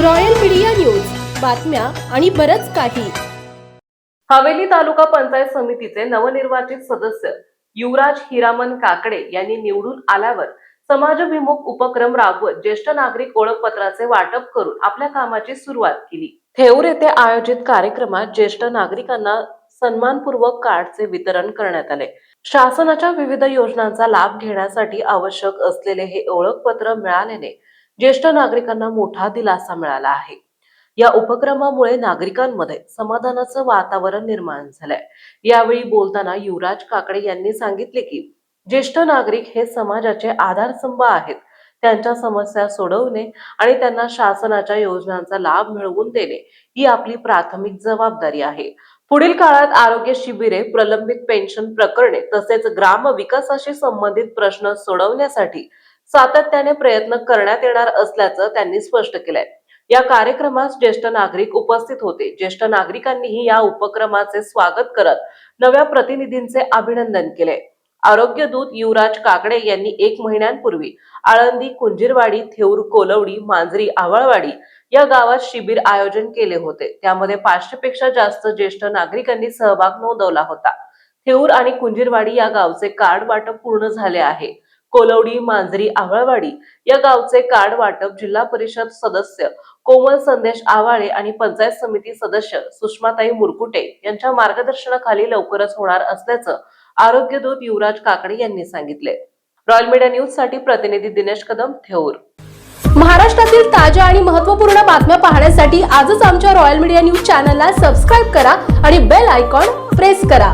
Royal media news, बातम्या आणि बरच काही. हवेली तालुका पंचायत समितीचे नवनिर्वाचित सदस्य युवराज हिरामन काकडे यांनी निवडून आल्यावर समाजभिमुख उपक्रम राबवत ज्येष्ठ नागरिक ओळखपत्राचे वाटप करून आपल्या कामाची सुरुवात केली. थेऊर येथे आयोजित कार्यक्रमात ज्येष्ठ नागरिकांना सन्मानपूर्वक कार्डचे वितरण करण्यात आले. शासनाच्या विविध योजनांचा लाभ घेण्यासाठी आवश्यक असलेले हे ओळखपत्र मिळाल्याने ज्येष्ठ नागरिकांना मोठा दिलासा मिळाला आहे. या उपक्रमामुळे नागरिकांमध्ये समाधानाचं वातावरण निर्माण झालंय. यावेळी बोलताना युवराज काकडे यांनी सांगितले की ज्येष्ठ नागरिक हे समाजाचे आधारस्तंभ आहेत. त्यांच्या समस्या सोडवणे आणि त्यांना शासनाच्या योजनांचा लाभ मिळवून देणे ही आपली प्राथमिक जबाबदारी आहे. पुढील काळात आरोग्य शिबिरे, प्रलंबित पेन्शन प्रकरणे तसेच ग्राम विकासाशी संबंधित प्रश्न सोडवण्यासाठी सातत्याने प्रयत्न करण्यात येणार असल्याचं त्यांनी स्पष्ट केलंय. या कार्यक्रमास ज्येष्ठ नागरिक उपस्थित होते. ज्येष्ठ नागरिकांनीही या उपक्रमाचे स्वागत करत नव्या प्रतिनिधींचे अभिनंदन केले. आरोग्य दूत युवराज काकडे यांनी 1 महिन्यांपूर्वी आळंदी, कुंजीरवाडी, थेऊर, कोलवडी, मांजरी, आवळवाडी या गावात शिबिर आयोजन केले होते. त्यामध्ये 500 पेक्षा जास्त ज्येष्ठ नागरिकांनी सहभाग नोंदवला होता. थेऊर आणि कुंजीरवाडी या गावचे कार्ड वाटप पूर्ण झाले आहे. कोलवडी, मांजरी, आवळवाडी या गावचे कार्ड वाटप जिल्हा परिषद सदस्य कोमल संदेश आवाळे आणि पंचायत समिती सदस्य सुषमाताई मुरकुटे यांच्या मार्गदर्शनाखाली लवकरच होणार असल्याचं आरोग्य दूत युवराज काकडे यांनी सांगितले. रॉयल मीडिया न्यूज साठी प्रतिनिधी दिनेश कदम, थेऊर. महाराष्ट्रातील ताज्या आणि महत्त्वपूर्ण बातम्या पाहण्यासाठी आजच आमच्या रॉयल मीडिया न्यूज चॅनलला सबस्क्राईब करा आणि बेल आयकॉन प्रेस करा.